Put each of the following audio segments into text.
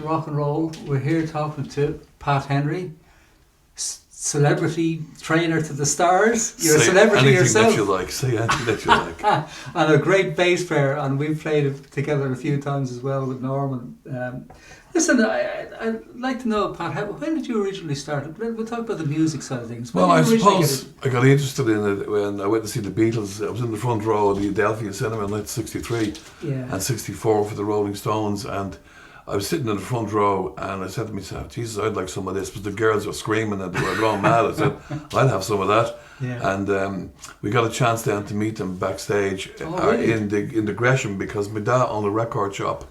Rock and roll. We're here talking to Pat Henry, celebrity trainer to the stars. You're a celebrity yourself. Say anything that you like. And a great bass player, and we've played together a few times as well with Norman. Listen, I'd like to know, Pat, when did you originally start? We'll talk about the music side of things. Well, I suppose I got interested in it when I went to see the Beatles. I was in the front row of the Adelphi Cinema in 1963 and 64 for the Rolling Stones, and I was sitting in the front row and I said to myself, Jesus, I'd like some of this, because the girls were screaming and they were going mad. I said, I'd have some of that. Yeah. And we got a chance then to meet them backstage in the Gresham, because my dad owned a record shop,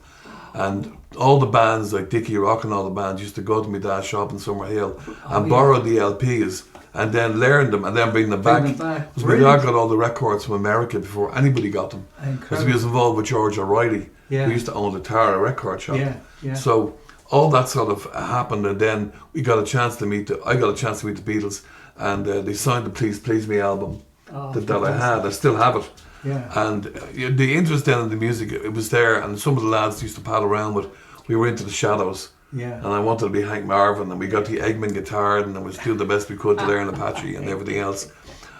and all the bands like Dickie Rock and all the bands used to go to my dad's shop in Summerhill and borrow the LPs and then learn them and then bring them back. Because my dad got all the records from America before anybody got them. Because he was involved with George O'Reilly. We used to own the Tara record shop. So all that sort of happened, and then I got a chance to meet the Beatles, and they signed the Please Please Me album that I had. I still have it. And the interest then in the music, it was there, and some of the lads used to paddle around with. We were into the Shadows. And I wanted to be Hank Marvin, and we got the Eggman guitar, and I was doing the best we could to learn Apache and everything else.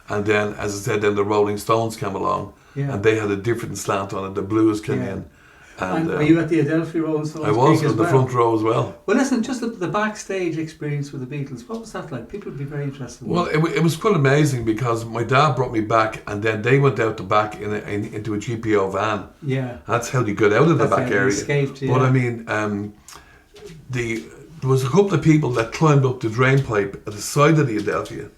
And then, as I said, then the Rolling Stones came along, and they had a different slant on it. The blues came in. And were you at the Adelphi Rolling Stones? I was at the front row as well. Well, listen, just the backstage experience with the Beatles, what was that like? People would be very interested. Well, it was quite amazing, because my dad brought me back, and then they went out the back into a GPO van. That's how they got out of the back area. Escaped, But I mean, there was a couple of people that climbed up the drain pipe at the side of the Adelphi.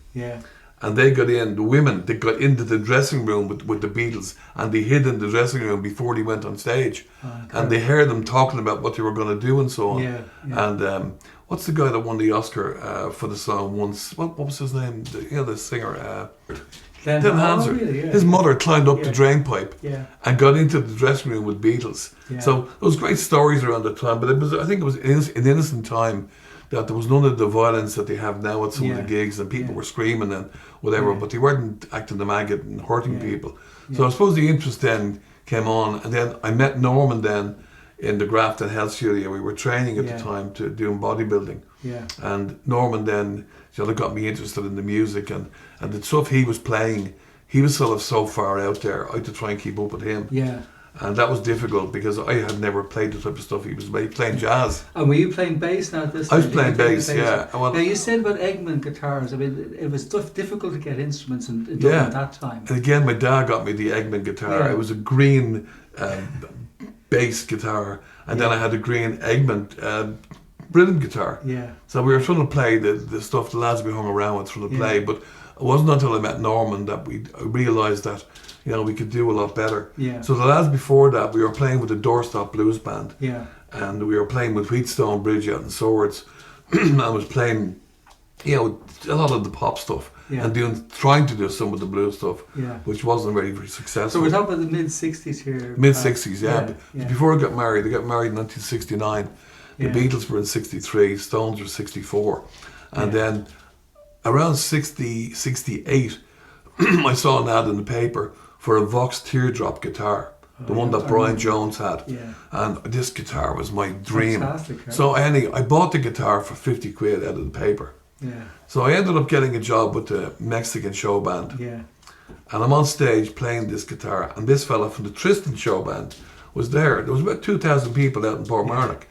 And they got in, the women, they got into the dressing room with the Beatles, and they hid in the dressing room before they went on stage. And they heard them talking about what they were going to do and so on. And what's the guy that won the Oscar for the song once? What was his name? The singer. Glenn Hansard. His mother climbed up the drain pipe and got into the dressing room with Beatles. So there was great stories around the time, but I think it was an innocent time, that there was none of the violence that they have now at some of the gigs, and people were screaming and whatever, but they weren't acting the maggot and hurting people. So I suppose the interest then came on, and then I met Norman then in the Grafton Health Studio. We were training at the time to doing bodybuilding, and Norman then got me interested in the music and the stuff he was playing. He was sort of so far out there, I had to try and keep up with him. And that was difficult, because I had never played the type of stuff he was playing jazz. And were you playing bass now at this time? I was playing bass, Well, now you said about Eggman guitars. I mean, it was difficult to get instruments in Dublin at that time. And again, my dad got me the Eggman guitar. It was a green bass guitar, and then I had a green Eggman rhythm guitar. So we were trying to play the stuff the lads we hung around with, trying to play, but it wasn't until I met Norman that I realised that we could do a lot better. So the lads before that, we were playing with the Doorstop Blues Band. And we were playing with Wheatstone Bridge out in Swords. I was playing, a lot of the pop stuff and trying to do some of the blues stuff, which wasn't very, very successful. So we're talking about the mid-60s here. Mid-60s, Before I got married in 1969. The Beatles were in 63, Stones were 64. And then around 60, 68, I saw an ad in the paper for a Vox Teardrop guitar, the one that Brian Jones had. And this guitar was my dream. So I bought the guitar for 50 quid out of the paper. So I ended up getting a job with the Mexican show band. And I'm on stage playing this guitar, and this fella from the Tristan show band was there. There was about 2,000 people out in Portmarnock,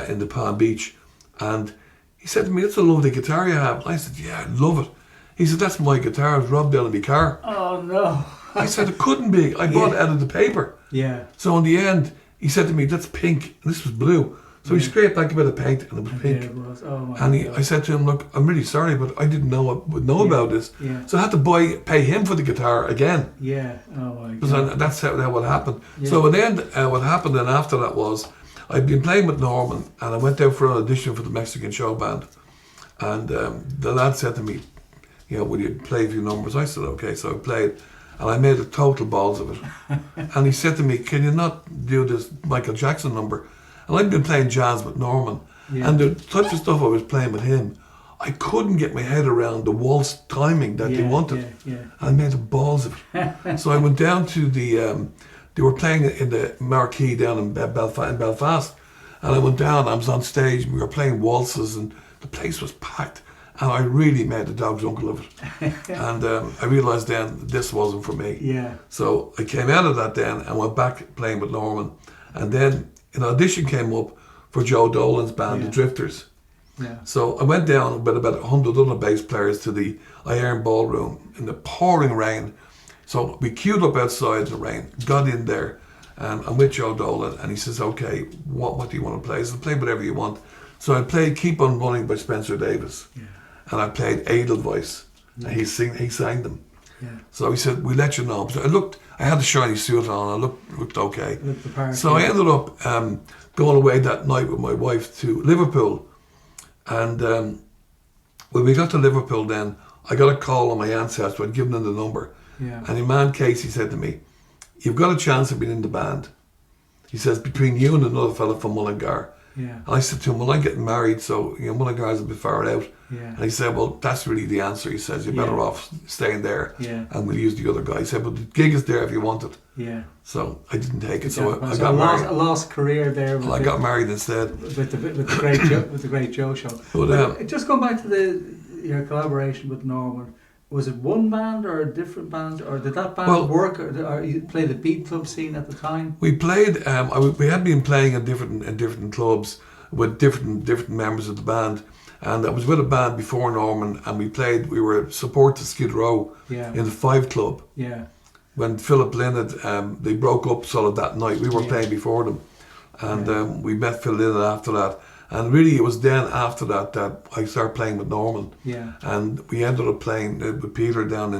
in the Palm Beach, and he said to me, "That's a lovely guitar you have." And I said, "Yeah, I love it." He said, "That's my guitar. It's robbed out of my car." Oh no! I said, "It couldn't be. I bought it out of the paper." Yeah. So in the end, he said to me, "That's pink," and this was blue. So he scraped back a bit of paint, and it was pink. Yeah, it was. Oh my And God. I said to him, "Look, I'm really sorry, but I didn't would know about this." Yeah. So I had to pay him for the guitar again. Yeah. Oh my Because God. that's how what happened. Yeah. So in the end, what happened then after that was, I'd been playing with Norman, and I went out for an audition for the Mexican show band. And the lad said to me, "Will you play a few numbers?" I said, "Okay." So I played, and I made a total balls of it. And he said to me, "Can you not do this Michael Jackson number?" And I'd been playing jazz with Norman, and the types of stuff I was playing with him, I couldn't get my head around the waltz timing that they wanted. I made the balls of it. So I went down to they were playing in the Marquee down in Belfast, and I went down, I was on stage, and we were playing waltzes, and the place was packed, and I really made the dog's uncle of it. And I realised then this wasn't for me. Yeah. So I came out of that then and went back playing with Norman, and then an audition came up for Joe Dolan's band, the Drifters. Yeah. So I went down with about 100 other bass players to the Iron Ballroom in the pouring rain. So we queued up outside in the rain, got in there, and I'm with Joe Dolan, and he says, "Okay, what do you want to play?" I said, "Play whatever you want." So I played "Keep on Running" by Spencer Davis, and I played Edelweiss, and he sang them. Yeah. So he said, "We'll let you know." So I had a shiny suit on, I looked okay. Looked the part, So I ended up going away that night with my wife to Liverpool. And when we got to Liverpool then, I got a call on my aunt's house, so I'd given them the number. Yeah. And your man Casey said to me, "You've got a chance of being in the band." He says, "Between you and another fella from Mullingar." Yeah. And I said to him, "Well, I'm getting married, so Mullingar's a bit far out." Yeah. And he said, "Well, that's really the answer." He says, "You're better off staying there, and we'll use the other guy." He said, "But the gig is there if you want it." Yeah. So I didn't take it. So I got married. A lost career there. Well, I got married instead. With the great Joe show. But just going back to your collaboration with Norman, was it one band or a different band, or did that band work, or you played the beat club scene at the time? We played. We had been playing in different clubs with different members of the band, and I was with a band before Norman, and we were support to Skid Row in the Five Club. Yeah. When Philip Lynn they broke up sort of that night, we were playing before them, and we met Phil Lynn after that. And really, it was then after that I started playing with Norman. Yeah. And we ended up playing with Peter down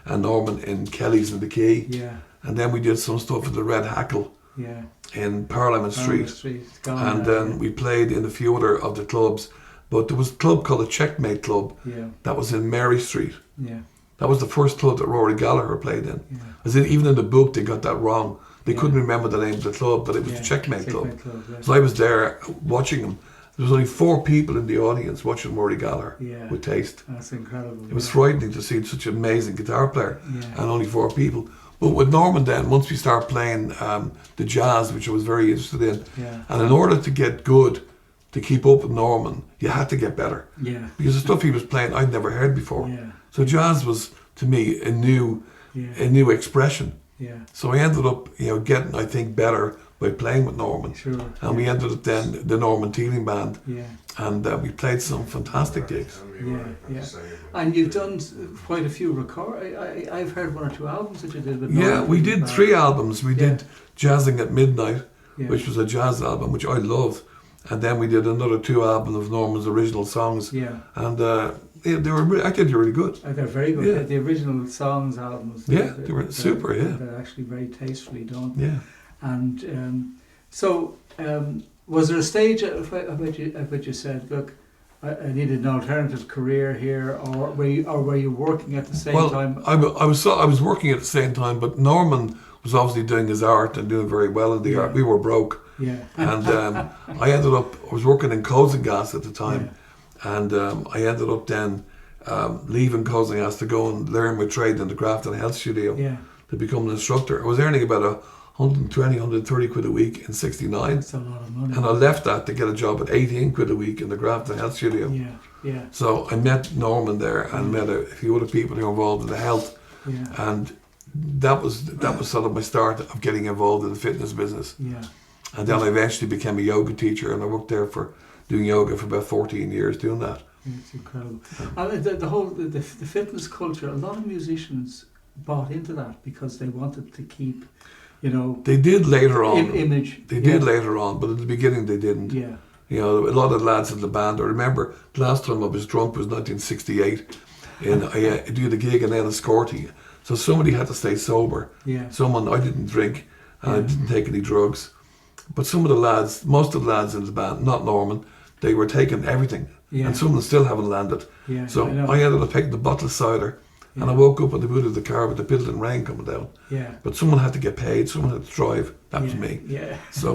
and Norman in Kelly's in the Quay. Yeah. And then we did some stuff at the Red Hackle. Yeah. In Parliament Street. And then we played in a few other of the clubs. But there was a club called the Checkmate Club. Yeah. That was in Mary Street. Yeah. That was the first club that Rory Gallagher played in. Yeah. As in, even in the book, they got that wrong. They couldn't remember the name of the club, but it was the Checkmate Club. So I was there watching them. There was only 4 people in the audience watching Rory Gallagher with taste. That's incredible. It was frightening to see such an amazing guitar player and only 4 people. But with Norman then, once we started playing the jazz, which I was very interested in, and in order to get good, to keep up with Norman, you had to get better. Yeah. Because the stuff he was playing, I'd never heard before. Yeah. So jazz was, to me, a new expression. Yeah. So I ended up, getting, I think, better by playing with Norman. Sure. And we ended up then the Norman Teeling Band. Yeah. And we played some fantastic gigs. Yeah. And you've done quite a few I've heard 1 or 2 albums that you did with Norman. Yeah, we did 3 albums. We did Jazzing at Midnight, which was a jazz album, which I love. And then we did another 2 albums of Norman's original songs. Yeah. And they were, I think they were really good. They're very good. Yeah. The original songs albums. They were super, They're actually very tastefully done. Yeah. And was there a stage at which you said, look, I needed an alternative career here, or were you working at the same time? I was working at the same time, but Norman was obviously doing his art and doing very well in the art. We were broke. Yeah. And I was working in Cozengas at the time, and I ended up then leaving Cozengas to go and learn my trade in the Craft and Health Studio to become an instructor. I was earning about 120, 130 quid a week in '69. That's a lot of money. And I left that to get a job at 18 quid a week in the Craft and Health Studio. Yeah. So I met Norman there and met a few other people who were involved in the health. Yeah. And that was sort of my start of getting involved in the fitness business. Yeah. And then I eventually became a yoga teacher, and I worked there for doing yoga for about 14 years doing that. It's incredible. The whole the fitness culture, a lot of musicians bought into that because they wanted to keep, They did later on. Image. They did later on, but at the beginning they didn't. Yeah. A lot of the lads in the band, I remember the last time I was drunk was 1968, and I did a gig in Enniscorthy. So somebody had to stay sober. Yeah. I didn't drink, and I didn't take any drugs. But some of the lads, most of the lads in the band, not Norman, they were taking everything. Yeah. And some of them still haven't landed. Yeah, so I ended up taking the bottle of cider, and I woke up on the boot of the car with the building rain coming down. Yeah. But someone had to get paid, someone had to drive. That was me. Yeah. So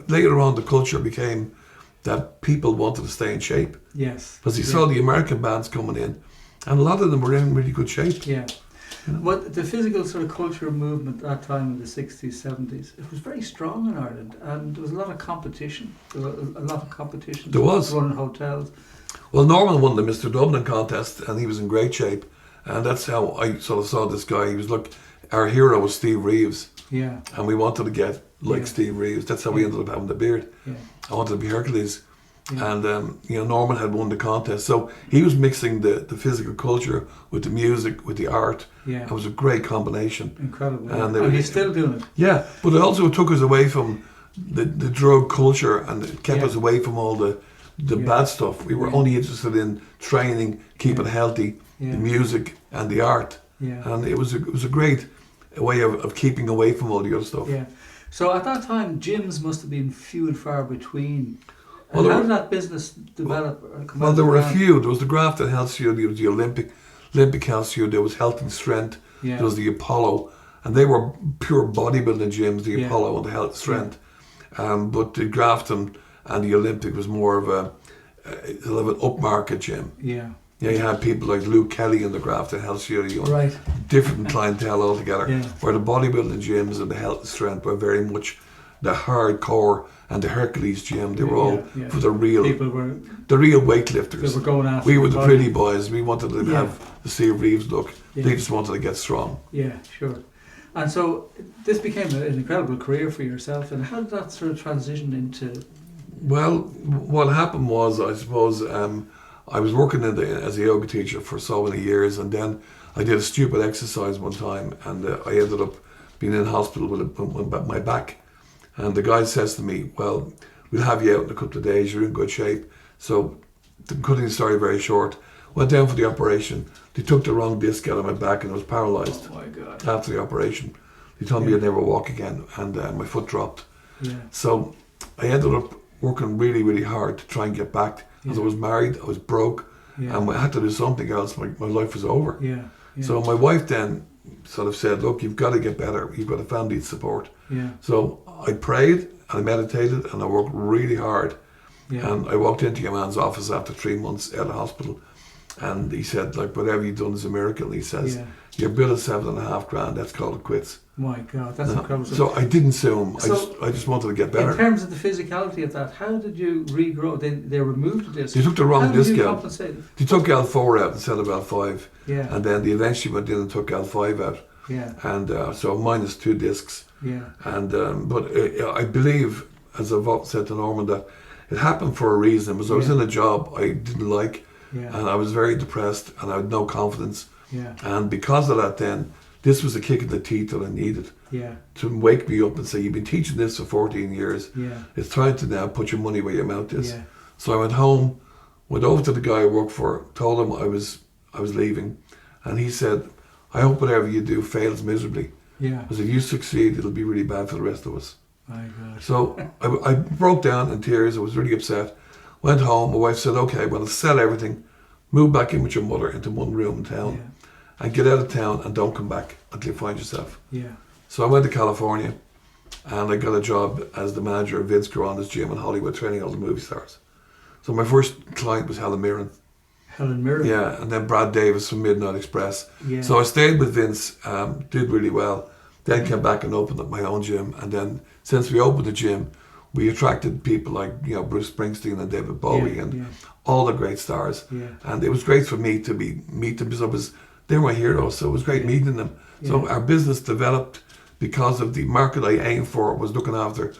later on the culture became that people wanted to stay in shape. Yes. Because you saw the American bands coming in, and a lot of them were in really good shape. Yeah. But the physical sort of culture movement at that time in the 60s, 70s, it was very strong in Ireland, and there was a lot of competition. There was a lot of competition. There was. Running hotels. Well, Norman won the Mr. Dublin contest, and he was in great shape. And that's how I sort of saw this guy. He was our hero was Steve Reeves. Yeah. And we wanted to get like Steve Reeves. That's how we ended up having the beard. Yeah. I wanted to be Hercules. Yeah. And, Norman had won the contest. So he was mixing the physical culture with the music, with the art. Yeah. It was a great combination. Incredible. And he's still doing it. Yeah, but it also took us away from the drug culture, and it kept us away from all the bad stuff. We were only interested in training, keeping healthy, the music and the art. Yeah. And it was a great way of keeping away from all the other stuff. Yeah. So at that time, gyms must have been few and far between. How did that business develop? Well, there were a few. There was the Grafton Health Studio, there was the Olympic Health Studio, there was Health and Strength, there was the Apollo, and they were pure bodybuilding gyms, the Apollo and the Health and Strength. But the Grafton and the Olympic was more of an upmarket gym. Yeah. Yeah, you had people like Luke Kelly in the Grafton Health Studio. Right. Different clientele altogether. Yeah. Where the bodybuilding gyms and the Health and Strength were very much the hardcore, and the Hercules gym, they were all for the real weightlifters. They were going after. We were the pretty boys. We wanted to have the Steve Reeves look. Yeah. They just wanted to get strong. Yeah, sure. And so this became an incredible career for yourself. And how did that sort of transition into? Well, what happened was, I suppose, I was working as a yoga teacher for so many years, and then I did a stupid exercise one time, and I ended up being in hospital with my back. And the guy says to me, well, we'll have you out in a couple of days, you're in good shape. So, cutting the story very short, went down for the operation. They took the wrong disc out of my back and I was paralysed. Oh my God. After the operation. They told me I'd never walk again, and my foot dropped. Yeah. So, I ended up working really, really hard to try and get back. Because I was married, I was broke, and I had to do something else. My life was over. Yeah. So my wife then sort of said, look, you've got to get better. You've got a family support. Yeah. So I prayed, and I meditated, and I worked really hard. Yeah. And I walked into your man's office after 3 months out of hospital, and he said, like, whatever you've done is a miracle. And he says, your bill is $7,500, let's call it quits. My God, that's incredible. So I didn't sue him. So I just wanted to get better. In terms of the physicality of that, how did you regrow? They removed the disc. They took the wrong disc out. Compensate? They took L4 out instead of L5. Yeah. And then they eventually went in and took L5 out. Yeah. And so minus 2 discs. Yeah. And but I believe, as I've said to Norman, that it happened for a reason. Because I was in a job I didn't like, and I was very depressed, and I had no confidence. Yeah. And because of that, then this was a kick in the teeth that I needed. Yeah. To wake me up and say, you've been teaching this for 14 years. Yeah. It's time to now put your money where your mouth is. Yeah. So I went home, went over to the guy I worked for, told him I was leaving, and he said, I hope whatever you do fails miserably. Yeah. Because if you succeed, it'll be really bad for the rest of us. My God. So I broke down in tears. I was really upset. Went home. My wife said, okay, well, sell everything, move back in with your mother into one room in town, and get out of town and don't come back until you find yourself. Yeah. So I went to California, and I got a job as the manager of Vince Caron's gym in Hollywood, training all the movie stars. So my first client was Helen Mirren. Helen Mirren? Yeah, and then Brad Davis from Midnight Express. Yeah. So I stayed with Vince, did really well, then came back and opened up my own gym, and then since we opened the gym, we attracted people like Bruce Springsteen and David Bowie and all the great stars. Yeah. And it was great for me to meet them, because I was They were my heroes, so it was great meeting them. So our business developed because of the market I aimed for was looking after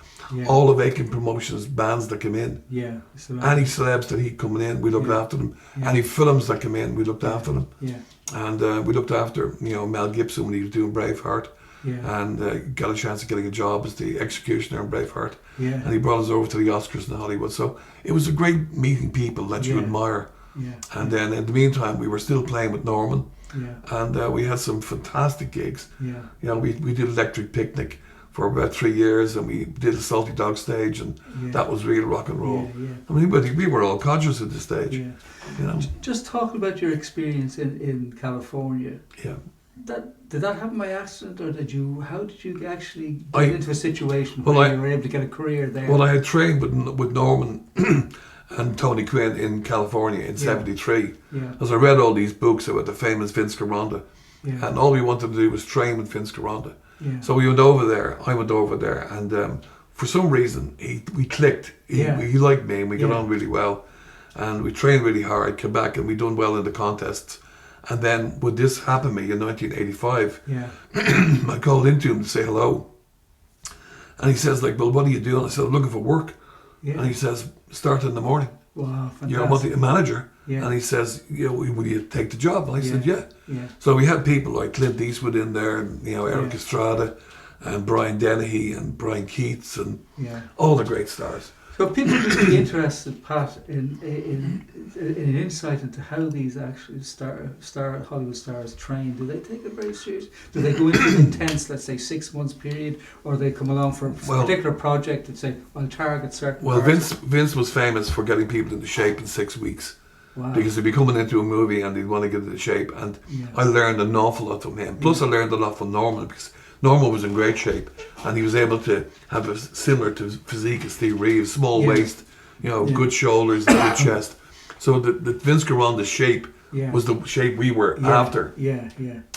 all of Aiken Promotions bands that came in. Yeah. Any celebs that he coming in, we looked after them. Any films that came in, we looked after them. Yeah. And we looked after, Mel Gibson when he was doing Braveheart. Yeah. And got a chance of getting a job as the executioner in Braveheart. Yeah. And he brought us over to the Oscars in Hollywood. So it was a great meeting people that you admire. Yeah. And then in the meantime, we were still playing with Norman. Yeah. And we had some fantastic gigs. Yeah. We did Electric Picnic for about 3 years, and we did a Salty Dog stage, and that was real rock and roll. I mean, we were all codgers at this stage. Just talking about your experience in California. Yeah. Did that happen by accident, or how did you actually get into a situation where you were able to get a career there? Well, I had trained with Norman and Tony Quinn in California in '73. As I read all these books about the famous Vince Gironda, and all we wanted to do was train with Vince Gironda. So we went over there. I went over there, and for some reason we clicked. He liked me, and we got on really well. And we trained really hard. Came back, and we done well in the contests. And then when this happened to me in 1985, I called into him to say hello. And he says, well, what are you doing? I said, I'm looking for work. And he says, start in the morning. Wow, fantastic. You're a manager. And he says, will you take the job? And I said, yeah. So we had people like Clint Eastwood in there, and, Eric Estrada, and Brian Dennehy, and Brian Keats, and all the great stars. So people would be interested, Pat, in an insight into how these actually Hollywood stars train. Do they take it very serious? Do they go into an intense, let's say, 6 months period, or they come along for a particular project and say, I'll target certain parts? Vince was famous for getting people into shape in 6 weeks. Wow. Because they'd be coming into a movie and they'd want to get into shape. And I learned an awful lot from him. Plus I learned a lot from Norman, because Norman was in great shape, and he was able to have a similar to physique as Steve Reeves, small waist, good shoulders, good chest. So the Vince Gironda's shape was the shape we were after.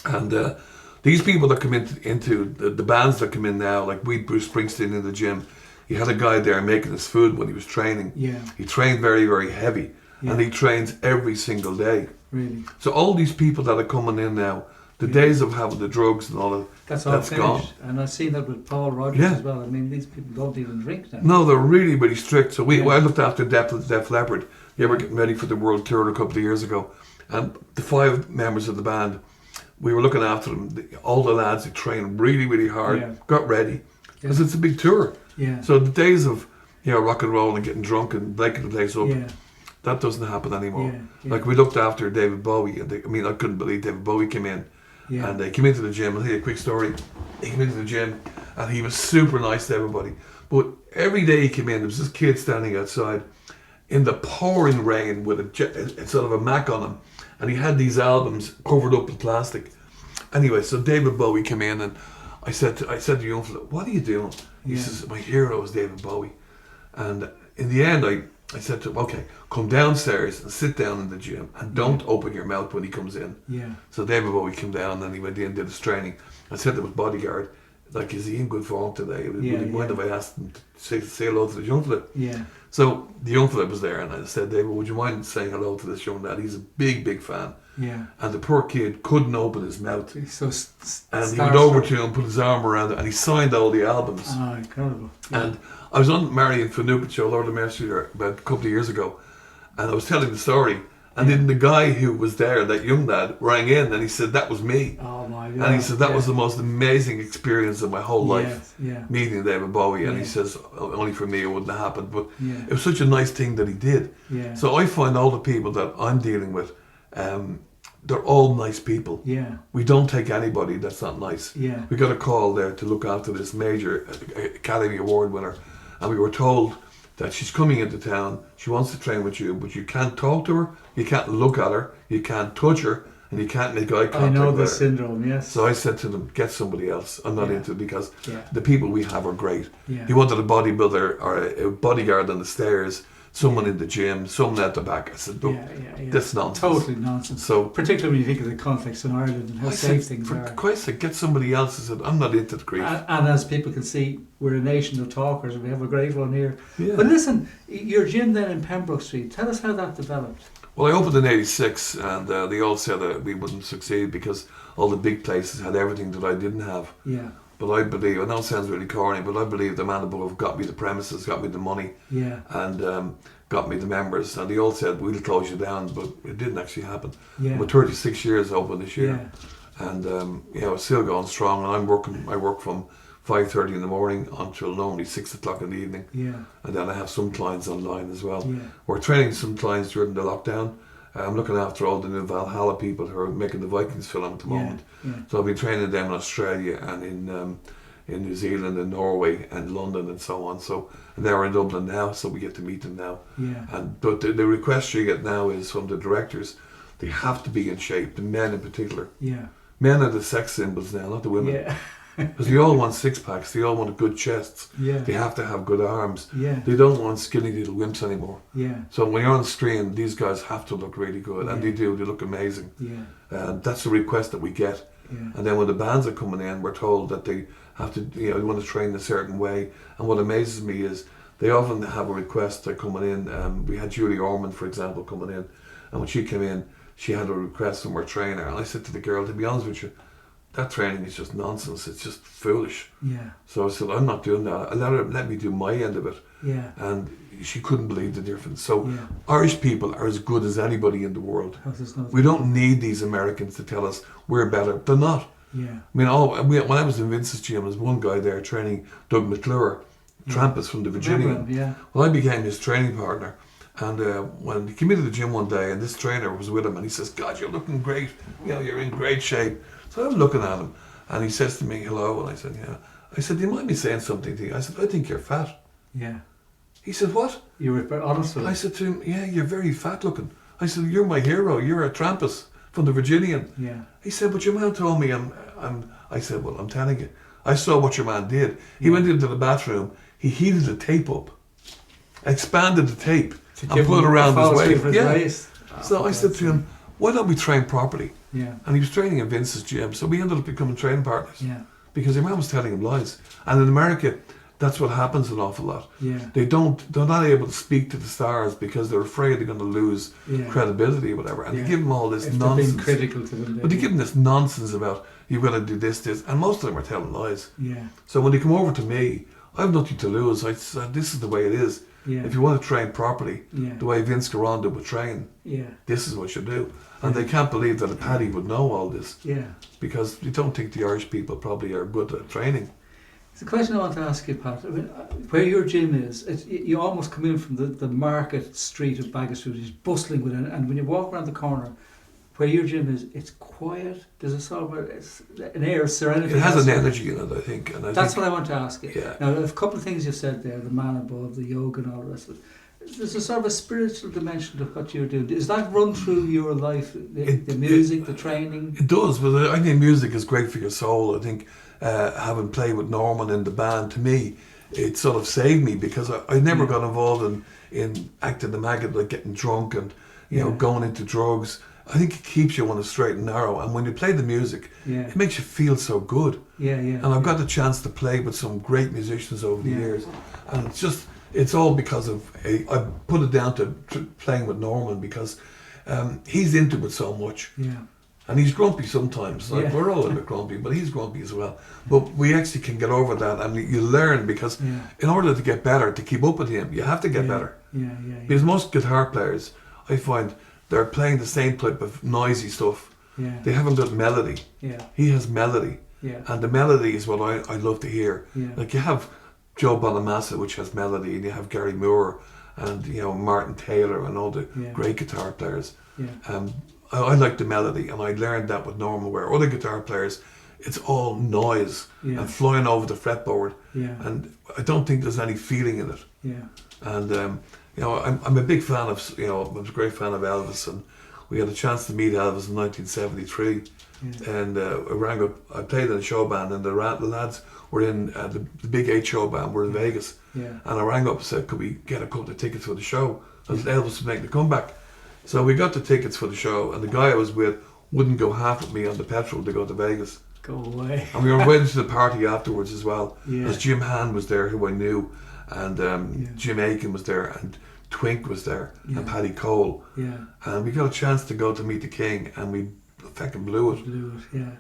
And these people that come into the bands that come in now, like Bruce Springsteen in the gym, he had a guy there making his food when he was training. He trained very, very heavy, and he trains every single day. Really? So all these people that are coming in now, the days of having the drugs and all that, that's gone. And I've seen that with Paul Rogers as well. I mean, these people don't even drink now. No, they're really, really strict. So I looked after Def Leppard. They were getting ready for the world tour a couple of years ago. And the 5 members of the band, we were looking after them. All the lads who trained really, really hard, got ready. Because it's a big tour. So the days of rock and roll and getting drunk and breaking the place up, that doesn't happen anymore. Like we looked after David Bowie. And I couldn't believe David Bowie came in. And they came into the gym. I'll tell you a quick story. He came into the gym and he was super nice to everybody. But every day he came in, there was this kid standing outside in the pouring rain with a sort of a Mac on him. And he had these albums covered up with plastic. Anyway, so David Bowie came in, and I said to the young fella, what are you doing? He says, my hero is David Bowie. And in the end, I said to him, okay, come downstairs and sit down in the gym and don't open your mouth when he comes in. So David Bowie came down and he went in, did his training. I said to his bodyguard, like, is he in good form today? Would he mind if I asked him to say hello to the young fella? So the young fella was there, and I said, David, would you mind saying hello to this young lad? He's a big, big fan. And the poor kid couldn't open his mouth. And he went over to him, put his arm around it, and he signed all the albums. Oh, incredible. And I was on Marion Finucane show, Lord of Mercy, about a couple of years ago, and I was telling the story, and then the guy who was there, that young lad, rang in, and he said, that was me. Oh my God. And he said, that was the most amazing experience of my whole life, meeting David Bowie. And he says, only for me it wouldn't have happened, but it was such a nice thing that he did. So I find all the people that I'm dealing with, they're all nice people. We don't take anybody that's not nice. We got a call there to look after this major Academy Award winner, and we were told that she's coming into town, she wants to train with you, but you can't talk to her, you can't look at her, you can't touch her, and you can't make eye contact. I know with the her. syndrome, yes. So I said to them, get somebody else. I'm not into it, because the people we have are great. He wanted a bodybuilder or a bodyguard on the stairs someone in the gym, someone at the back. I said, look, that's nonsense. Totally nonsense. So, particularly when you think of the conflicts in Ireland and how safe things are. For Christ's sake, get somebody else. I said, I'm not into the grief. And as people can see, we're a nation of talkers and we have a great one here. Yeah. But listen, your gym then in Pembroke Street, tell us how that developed. Well, I opened in '86 and they all said that we wouldn't succeed because all the big places had everything that I didn't have. Yeah. But I believe, I know it sounds really corny, but I believe the man above got me the premises, got me the money, and got me the members. And they all said, we'll close you down, but it didn't actually happen. Yeah. We're 36 years open this year. Yeah. And, it's still going strong. And I work from 5:30 in the morning until normally 6 o'clock in the evening. Yeah. And then I have some clients online as well. Yeah. We're training some clients during the lockdown. I'm looking after all the new Valhalla people who are making the Vikings film at the moment. Yeah. So I've been training them in Australia and in New Zealand and Norway and London and so on. So they're in Dublin now, so we get to meet them now. Yeah. But the request you get now is from the directors, they have to be in shape, the men in particular. Yeah. Men are the sex symbols now, not the women. Yeah. Because they all want six packs, they all want good chests. Yeah. They have to have good arms. Yeah. They don't want skinny little wimps anymore. Yeah. So when you're on screen, these guys have to look really good, and they do. They look amazing. Yeah. That's the request that we get. Yeah. And then when the bands are coming in, we're told that they have to, they want to train a certain way. And what amazes me is they often have a request. They're coming in. We had Julie Ormond, for example, coming in, and when she came in, she had a request from her trainer, and I said to the girl, to be honest with you, that training is just nonsense. It's just foolish. Yeah. So I said, I'm not doing that. Let me do my end of it. Yeah. And she couldn't believe the difference. So Irish people are as good as anybody in the world. We don't need these Americans to tell us we're better. They're not. Yeah. I mean, when I was in Vince's gym, there was one guy there training Doug McClure, Trampus from the Virginian. Yeah. Well, I became his training partner. And when he came into the gym one day, and this trainer was with him, and he says, God, you're looking great. You're in great shape. So I'm looking at him, and he says to me, hello, and I said, yeah. I said, do you mind me saying something to you? I said, I think you're fat. Yeah. He said, what? You were honest with him. I said to him, yeah, you're very fat looking. I said, you're my hero. You're a Trampus from the Virginian. Yeah. He said, but your man told me I said, well, I'm telling you. I saw what your man did. He went into the bathroom, he heated the tape up, expanded the tape, and put it around his waist. So I said to him, why don't we train properly? Yeah. And he was training in Vince's gym, so we ended up becoming training partners. Yeah. Because your man was telling him lies. And in America, that's what happens an awful lot. Yeah. They're not able to speak to the stars because they're afraid they're going to lose credibility or whatever. And they give them all this nonsense. They're being critical to them. But they give them this nonsense about, you've got to do this, and most of them are telling lies. Yeah. So when they come over to me, I have nothing to lose. I said, this is the way it is. Yeah. If you want to train properly, the way Vince Garanda would train, this is what you do. And they can't believe that a Paddy would know all this. Yeah. Because they don't think the Irish people probably are good at training. It's a question I want to ask you, Pat. I mean, where your gym is, you almost come in from the market street of Baggage Street, it's bustling with it, and when you walk around the corner, where your gym is, it's quiet. There's a sort of an air of serenity. It has an energy in it, I think. And that's what I want to ask you. Yeah. Now, a couple of things you said there, the man above, the yoga and all the rest of it. There's a sort of a spiritual dimension to what you're doing. Does that run through your life, the music, the training? It does, but I think music is great for your soul. I think having played with Norman in the band, to me, it sort of saved me because I never got involved in acting the maggot, like getting drunk and going into drugs. I think it keeps you on a straight and narrow, and when you play the music, it makes you feel so good. And I've got the chance to play with some great musicians over the years, and it's all because of I put it down to playing with Norman because he's into it so much. And he's grumpy sometimes. Like we're all a bit grumpy, but he's grumpy as well. But we actually can get over that, and you learn because in order to get better, to keep up with him, you have to get better. Because most guitar players, I find, they're playing the same type of noisy stuff. They haven't got melody. He has melody. And the melody is what I love to hear. Like you have Joe Bonamassa, which has melody, and you have Gary Moore and Martin Taylor and all the great guitar players. I like the melody, and I learned that with Norman, where other guitar players, it's all noise and flying over the fretboard, and I don't think there's any feeling in it. And I'm a big fan of, I was a great fan of Elvis, and we had a chance to meet Elvis in 1973. And I rang up, I played in a show band, and the lads were in the Big 8 show band, were in Vegas. And I rang up and said, could we get a couple of tickets for the show? As Elvis was making the comeback. So we got the tickets for the show, and the guy I was with wouldn't go half with me on the petrol to go to Vegas. Go away. And we were waiting to the party afterwards as well. As Jim Hand was there, who I knew, and Jim Aiken was there, and Twink was there, and Paddy Cole. And we got a chance to go to meet the King, and we fucking blew it.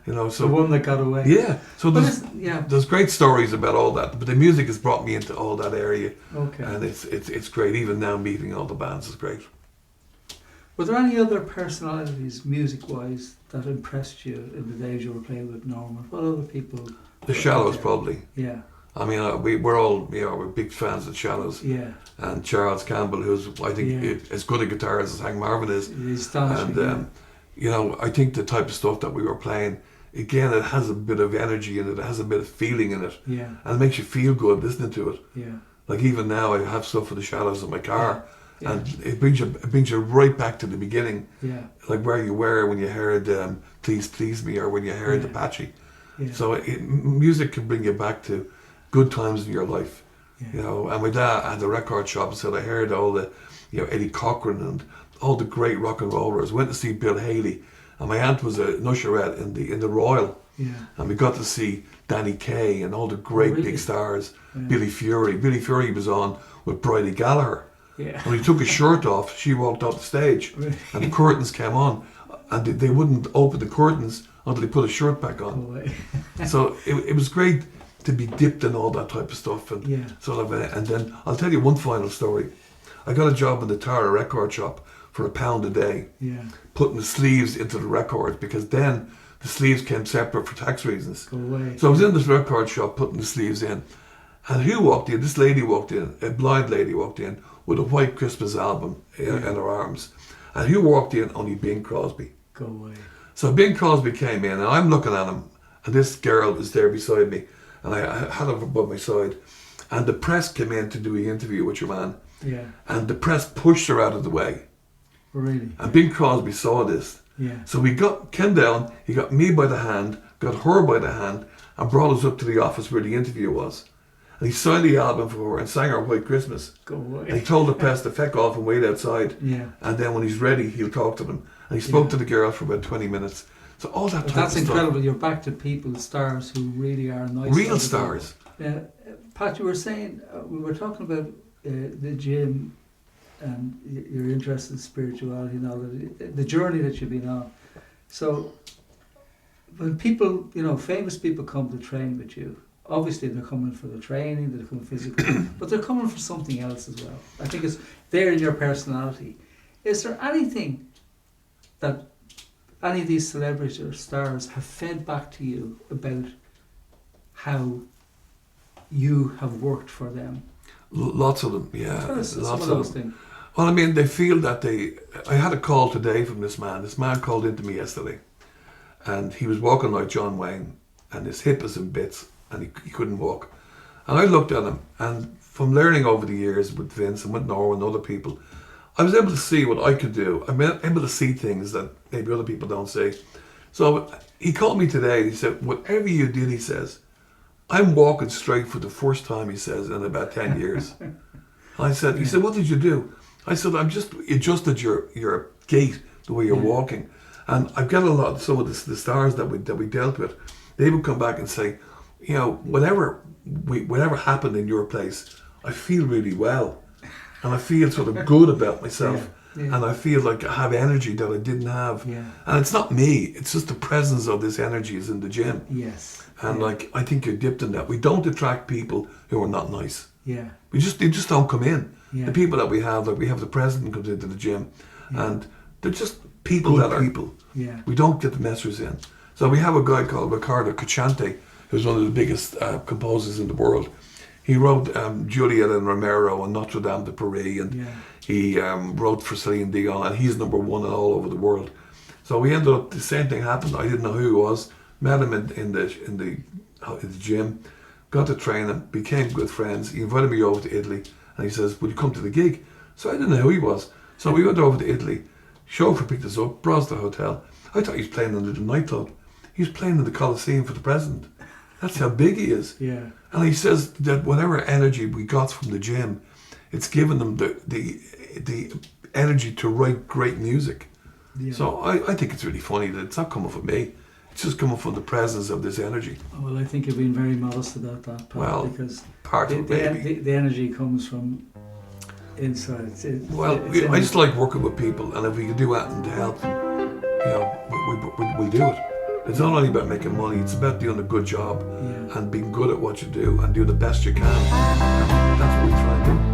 You know, so the one that got away. So there's great stories about all that, but the music has brought me into all that area. And it's great. Even now, meeting all the bands is great. Were there any other personalities, music-wise, that impressed you in the days you were playing with Norman? What other people? The Shallows, probably. I mean, we're all, we're big fans of Shallows. And Charles Campbell, who's, I think, as good a guitarist as Hank Marvin is. He's astonishing. And, you know, I think the type of stuff that we were playing, again, it has a bit of energy in it. It has a bit of feeling in it. And it makes you feel good listening to it. Like even now, I have stuff for the Shallows in my car. And it brings you right back to the beginning, like where you were when you heard "Please Please Me" or when you heard Apache. So music can bring you back to good times in your life, you know. And my dad had a record shop, and so I heard all the, Eddie Cochran and all the great rock and rollers. Went to see Bill Haley, and my aunt was an usherette in the Royal, and we got to see Danny Kaye and all the great big stars. Billy Fury was on with Bridie Gallagher. When he took his shirt off, she walked off the stage, and the curtains came on, and they wouldn't open the curtains until they put his shirt back on. So it was great to be dipped in all that type of stuff, and and then I'll tell you one final story. I got a job in the Tara record shop for £1 a day, putting the sleeves into the records, because then the sleeves came separate for tax reasons. So I was in this record shop putting the sleeves in, and who walked in? This lady walked in, a blind lady walked in, with a White Christmas album in her arms. And who walked in? Only Bing Crosby. Go away. So Bing Crosby came in, and I'm looking at him, and this girl is there beside me, and I had her by my side, and the press came in to do an interview with your man, and the press pushed her out of the way. Really? And Bing Crosby saw this. So we came down, he got me by the hand, got her by the hand, and brought us up to the office where the interview was. And he signed the album for her and sang her White Christmas. Go away. And he told the press to feck off and wait outside. And then when he's ready, he'll talk to them. And he spoke to the girl for about 20 minutes. So all that type That's of incredible. stuff. You're back to people, stars who really are nice. Real stars. Pat, you were saying, we were talking about the gym and your interest in spirituality and all that, the journey that you've been on. So when people, famous people come to train with you, obviously they're coming for the training, they're coming physically, but they're coming for something else as well. I think it's there in your personality. Is there anything that any of these celebrities or stars have fed back to you about how you have worked for them? Lots of them, yeah. Lots of those them. things. Well, I mean, they feel that I had a call today from this man. This man called into me yesterday, and he was walking like John Wayne, and his hip was in bits, and he couldn't walk. And I looked at him, and from learning over the years with Vince and with Norman and other people, I was able to see what I could do. I'm able to see things that maybe other people don't see. So he called me today, and he said, whatever you did, he says, I'm walking straight for the first time, he says, in about 10 years. He said, what did you do? I said, I've just adjusted your gait, the way you're walking. And I've got some of the stars that we dealt with, they would come back and say, whatever happened in your place, I feel really well. And I feel sort of good about myself. And I feel like I have energy that I didn't have. And it's not me, it's just the presence of this energy is in the gym. And I think you're dipped in that. We don't attract people who are not nice. They just don't come in. The people that we have the president comes into the gym, and they're just people that are people. We don't get the messers in. So we have a guy called Riccardo Cocciante, who's one of the biggest composers in the world. He wrote Juliet and Romero and Notre Dame de Paris, and he wrote for Celine Dion, and he's number one all over the world. So we ended up, the same thing happened. I didn't know who he was. Met him in the gym, got to train him, became good friends. He invited me over to Italy, and he says, "Would you come to the gig?" So I didn't know who he was. So we went over to Italy. Chauffeur picked us up, brought us to the hotel. I thought he was playing in the nightclub. He was playing in the Coliseum for the president. That's how big he is. Yeah. And he says that whatever energy we got from the gym, it's given them the energy to write great music. Yeah. So I think it's really funny that it's not coming from me. It's just coming from the presence of this energy. Oh, well, I think you've been very modest about that, Pat, because the energy comes from inside. I just like working with people, and if we can do anything to help them, we do it. It's not only about making money, it's about doing a good job and being good at what you do and doing the best you can. And that's what we try and do.